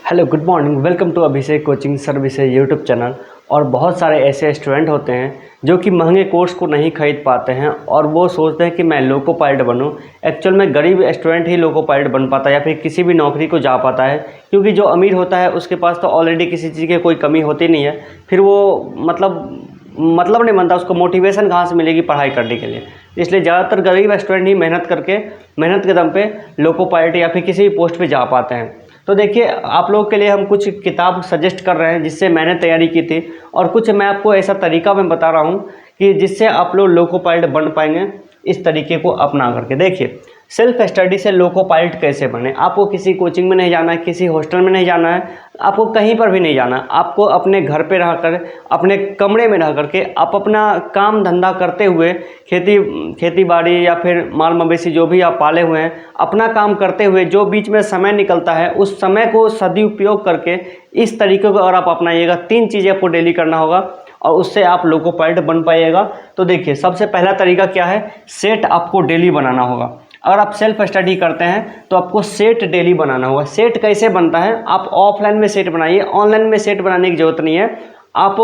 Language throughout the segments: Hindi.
Hello good morning, welcome to Abhishek coaching services YouTube channel. और बहुत सारे ऐसे स्टूडेंट होते हैं जो कि महंगे कोर्स को नहीं खरीद पाते हैं और वो सोचते हैं कि मैं लोको पायलट बनूं। एक्चुअल में गरीब स्टूडेंट ही लोको पायलट बन पाता है या फिर किसी भी नौकरी को जा पाता है, क्योंकि जो अमीर होता है उसके पास तो ऑलरेडी किसी चीज़ की कोई कमी होती नहीं है। फिर वो मतलब नहीं बनता, उसको मोटिवेशन कहाँ से मिलेगी पढ़ाई करने के लिए। इसलिए ज़्यादातर गरीब स्टूडेंट ही मेहनत के दम पे लोको पायलट या फिर किसी भी पोस्ट पे जा पाते हैं। तो देखिए, आप लोगों के लिए हम कुछ किताब सजेस्ट कर रहे हैं जिससे मैंने तैयारी की थी, और कुछ मैं आपको ऐसा तरीका मैं बता रहा हूँ कि जिससे आप लोग लोको पायलट बन पाएंगे इस तरीके को अपना करके। देखिए, सेल्फ स्टडी से लोको पायलट कैसे बने। आपको किसी कोचिंग में नहीं जाना है, किसी हॉस्टल में नहीं जाना है, आपको कहीं पर भी नहीं जाना। आपको अपने घर पे रहकर, अपने कमरे में रह करके आप अपना काम धंधा करते हुए, खेती बाड़ी या फिर माल मवेशी जो भी आप पाले हुए हैं, अपना काम करते हुए जो बीच में समय निकलता है उस समय को सदुपयोग करके इस तरीके को अगर आप अपनाइएगा, 3 चीज़ें आपको डेली करना होगा और उससे आप लोको पायलट बन पाइएगा। तो देखिए, सबसे पहला तरीका क्या है, सेट आपको डेली बनाना होगा। अगर आप सेल्फ स्टडी करते हैं तो आपको सेट डेली बनाना होगा। सेट कैसे बनता है, आप ऑफलाइन में सेट बनाइए, ऑनलाइन में सेट बनाने की ज़रूरत नहीं है। आप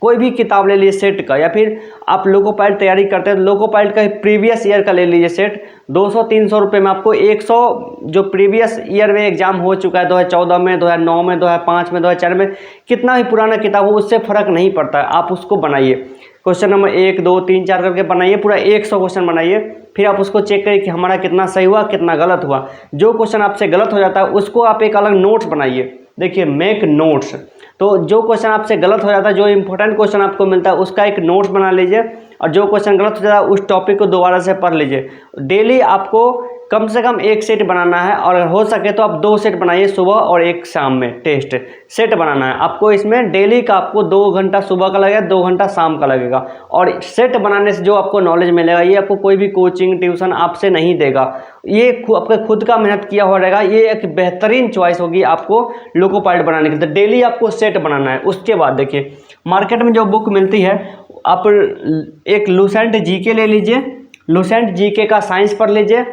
कोई भी किताब ले लीजिए सेट का, या फिर आप लोको पायलट तैयारी करते हैं तो लोको पायलट का प्रीवियस ईयर का ले लीजिए सेट। 200-300 रुपये में आपको 100 जो प्रीवियस ईयर में एग्जाम हो चुका है, 2014 में, 2009 में, 2005 में, 2004 में, कितना भी पुराना किताब हो उससे फ़र्क नहीं पड़ता है, आप उसको बनाइए। क्वेश्चन नंबर 1, 2, 3, 4 करके बनाइए, पूरा 100 क्वेश्चन बनाइए। फिर आप उसको चेक करिए कि हमारा कितना सही हुआ, कितना गलत हुआ। जो क्वेश्चन आपसे गलत हो जाता है उसको आप एक अलग नोट्स बनाइए। देखिए, मेक नोट्स। तो जो क्वेश्चन आपसे गलत हो जाता है, जो इंपॉर्टेंट क्वेश्चन आपको मिलता है उसका एक नोट्स बना लीजिए, और जो क्वेश्चन गलत हो जाता है उस टॉपिक को दोबारा से पढ़ लीजिए। डेली आपको कम से कम 1 सेट बनाना है, और हो सके तो आप 2 सेट बनाइए, सुबह और 1 शाम में टेस्ट सेट बनाना है आपको। इसमें डेली का आपको 2 घंटा सुबह का लगेगा, 2 घंटा शाम का लगेगा। और सेट बनाने से जो आपको नॉलेज मिलेगा ये आपको कोई भी कोचिंग ट्यूशन आपसे नहीं देगा, ये आपका खुद का मेहनत किया हुआ रहेगा। ये एक बेहतरीन चॉइस होगी आपको लोको पायलट बनाने के लिए। तो डेली आपको सेट बनाना है। उसके बाद देखिए, मार्केट में जो बुक मिलती है, आप एक लुसेंट जीके ले लीजिए, लुसेंट जीके का साइंस पढ़ लीजिए।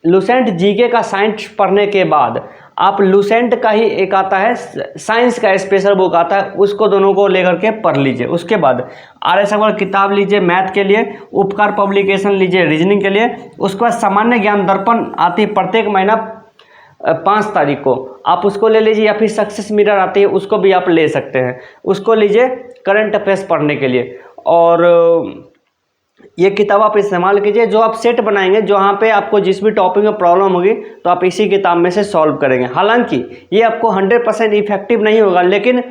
लुसेंट जीके का साइंस पढ़ने के बाद आप लुसेंट का ही एक आता है साइंस का स्पेशल बुक आता है, उसको दोनों को लेकर के पढ़ लीजिए। उसके बाद आर्य सवाल किताब लीजिए मैथ के लिए, उपकार पब्लिकेशन लीजिए रीजनिंग के लिए। उसके बाद सामान्य ज्ञान दर्पण आती है प्रत्येक महीना 5 तारीख को, आप उसको ले लीजिए। या फिर सक्सेस मिरर आती है, उसको भी आप ले सकते हैं, उसको लीजिए करंट अफेयर्स पढ़ने के लिए। और ये किताब आप इस्तेमाल कीजिए। जो आप सेट बनाएंगे, जहाँ पे आपको जिस भी टॉपिक में प्रॉब्लम होगी तो आप इसी किताब में से सॉल्व करेंगे। हालांकि ये आपको 100% इफेक्टिव नहीं होगा, लेकिन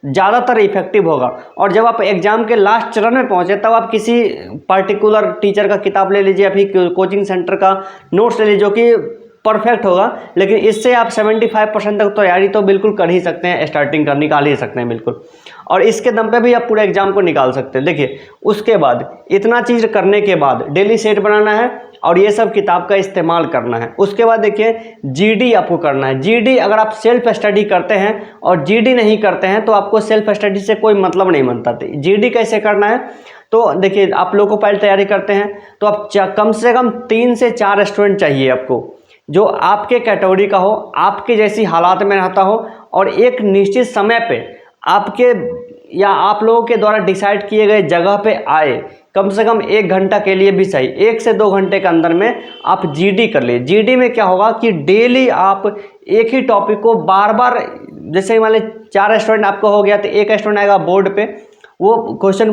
ज़्यादातर इफेक्टिव होगा। और जब आप एग्जाम के लास्ट चरण में पहुँचे तब आप किसी पर्टिकुलर टीचर का किताब ले लीजिए या फिर कोचिंग सेंटर का नोट्स ले लीजिए, जो कि परफेक्ट होगा। लेकिन इससे आप 75% तक तैयारी तो बिल्कुल कर ही सकते हैं, स्टार्टिंग कर निकाल ही सकते हैं बिल्कुल। और इसके दम पे भी आप पूरे एग्जाम को निकाल सकते हैं। देखिए, उसके बाद इतना चीज़ करने के बाद डेली सेट बनाना है और ये सब किताब का इस्तेमाल करना है। उसके बाद देखिए, जीडी आपको करना है। जीडी अगर आप सेल्फ स्टडी करते हैं और जीडी नहीं करते हैं तो आपको सेल्फ स्टडी से कोई मतलब नहीं बनता। जीडी कैसे करना है, तो देखिए, आप लोको पायलट तैयारी करते हैं तो आप कम से कम 3 से 4 स्टूडेंट चाहिए आपको, जो आपके कैटेगरी का हो, आपके जैसी हालात में रहता हो, और एक निश्चित समय पे आपके या आप लोगों के द्वारा डिसाइड किए गए जगह पे आए। कम से कम 1 घंटा के लिए भी सही, 1 से 2 घंटे के अंदर में आप जीडी कर लिए। जीडी में क्या होगा कि डेली आप एक ही टॉपिक को बार बार, जैसे मान लीजिए 4 स्टूडेंट आपको हो गया तो एक स्टूडेंट आएगा बोर्ड पे, वो क्वेश्चन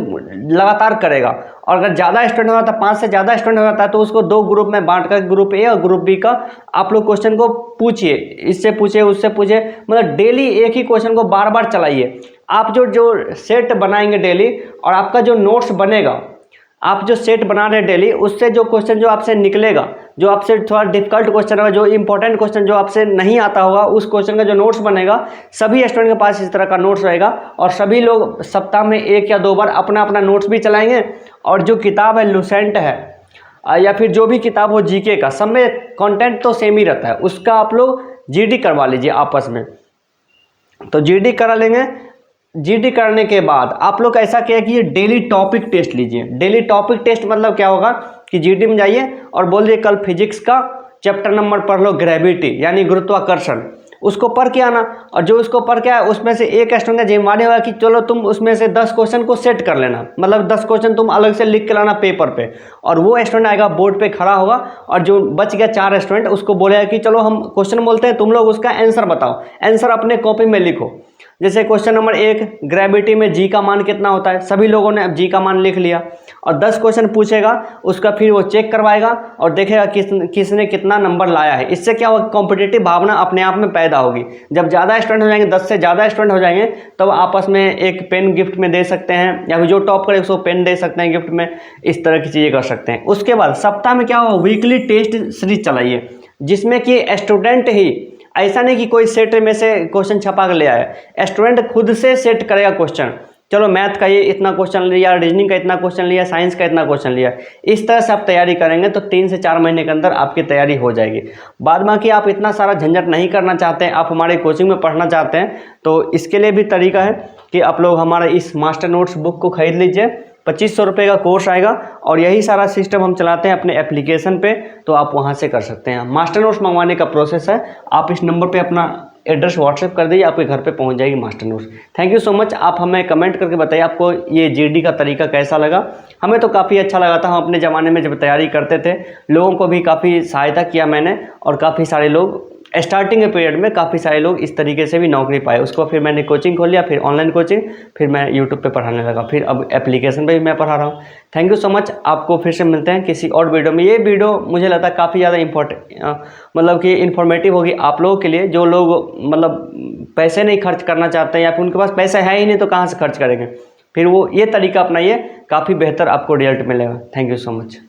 लगातार करेगा। और अगर ज़्यादा स्टूडेंट हो जाता है, 5 से ज़्यादा स्टूडेंट हो जाता है, तो उसको 2 ग्रुप में बांट कर, ग्रुप ए और ग्रुप बी का, आप लोग क्वेश्चन को पूछिए, इससे पूछिए उससे पूछिए, मतलब डेली एक ही क्वेश्चन को बार बार चलाइए। आप जो सेट बनाएंगे डेली, और आपका जो नोट्स बनेगा, आप जो सेट बना रहे हैं डेली, उससे जो क्वेश्चन जो आपसे निकलेगा, जो आपसे थोड़ा डिफिकल्ट क्वेश्चन होगा, जो इंपॉर्टेंट क्वेश्चन जो आपसे नहीं आता होगा, उस क्वेश्चन का जो नोट्स बनेगा, सभी स्टूडेंट के पास इस तरह का नोट्स रहेगा। और सभी लोग सप्ताह में 1 या 2 बार अपना अपना नोट्स भी चलाएंगे। और जो किताब है लुसेंट है या फिर जो भी किताब हो जीके का, सब में कंटेंट तो सेम ही रहता है, उसका आप लोग जीडी करवा लीजिए आपस में। तो जीडी करा लेंगे। जीडी करने के बाद आप लोग ऐसा किया कि डेली टॉपिक टेस्ट लीजिए। डेली टॉपिक टेस्ट मतलब क्या होगा कि जीडी में जाइए और बोल दिए कल फिजिक्स का चैप्टर नंबर पढ़ लो, ग्रेविटी यानी गुरुत्वाकर्षण। उसको पढ़ के आना, और जो उसको पढ़ के आया उसमें से एक स्टूडेंट का जिम्मेवारी होगा कि चलो तुम उसमें से 10 क्वेश्चन को सेट कर लेना, मतलब 10 क्वेश्चन तुम अलग से लिख के लाना पेपर पे, और वो स्टूडेंट आएगा बोर्ड पे खड़ा होगा, और जो बच गया 4 स्टूडेंट उसको बोलेगा कि चलो हम क्वेश्चन बोलते हैं, तुम लोग उसका आंसर बताओ, आंसर अपने कॉपी में लिखो। जैसे क्वेश्चन नंबर 1, ग्रेविटी में जी का मान कितना होता है, सभी लोगों ने अब जी का मान लिख लिया, और 10 क्वेश्चन पूछेगा, उसका फिर वो चेक करवाएगा और देखेगा किसने कितना नंबर लाया है। इससे क्या होगा, कॉम्पिटिटिव भावना अपने आप में पैदा होगी। जब ज़्यादा स्टूडेंट हो जाएंगे, 10 से ज़्यादा स्टूडेंट हो जाएंगे, तब आपस में एक पेन गिफ्ट में दे सकते हैं, या फिर जो टॉप करे उसको पेन दे सकते हैं गिफ्ट में, इस तरह की चीज़ें कर सकते हैं। उसके बाद सप्ताह में क्या होगा, वीकली टेस्ट सीरीज चलाइए, जिसमें कि स्टूडेंट ही, ऐसा नहीं कि कोई सेट में से क्वेश्चन छपा कर ले आया, स्टूडेंट खुद से सेट करेगा क्वेश्चन, चलो मैथ का ये इतना क्वेश्चन लिया, रीजनिंग का इतना क्वेश्चन लिया, साइंस का इतना क्वेश्चन लिया। इस तरह से आप तैयारी करेंगे तो 3 से 4 महीने के अंदर आपकी तैयारी हो जाएगी। बाद बाकी आप इतना सारा झंझट नहीं करना चाहते हैं, आप हमारे कोचिंग में पढ़ना चाहते हैं, तो इसके लिए भी तरीका है कि आप लोग हमारा इस मास्टर नोट्स बुक को खरीद लीजिए। 2500 रुपये का कोर्स आएगा, और यही सारा सिस्टम हम चलाते हैं अपने एप्लीकेशन पे, तो आप वहाँ से कर सकते हैं। मास्टर नोट्स मंगवाने का प्रोसेस है, आप इस नंबर पे अपना एड्रेस व्हाट्सएप कर दीजिए, आपके घर पे पहुँच जाएगी master notes. Thank you so much. आप हमें कमेंट करके बताइए आपको ये जीडी का तरीका कैसा लगा। हमें तो काफ़ी अच्छा लगा था, हम अपने ज़माने में जब तैयारी करते थे, लोगों को भी काफ़ी सहायता किया मैंने, और काफ़ी सारे लोग स्टार्टिंग के पीरियड में काफ़ी सारे लोग इस तरीके से भी नौकरी पाए। उसको फिर मैंने कोचिंग खोल लिया, फिर ऑनलाइन कोचिंग, फिर मैं यूट्यूब पे पढ़ाने लगा, फिर अब एप्लीकेशन पे भी मैं पढ़ा रहा हूँ। Thank you so much. आपको फिर से मिलते हैं किसी और वीडियो में। ये वीडियो मुझे लगता है काफ़ी ज़्यादा मतलब कि इन्फॉर्मेटिव होगी आप लोगों के लिए, जो लोग मतलब पैसे नहीं खर्च करना चाहते हैं, या फिर उनके पास पैसा है ही नहीं तो कहाँ से खर्च करेंगे, फिर वो ये तरीका अपनाइए, काफ़ी बेहतर आपको रिजल्ट मिलेगा। Thank you so much.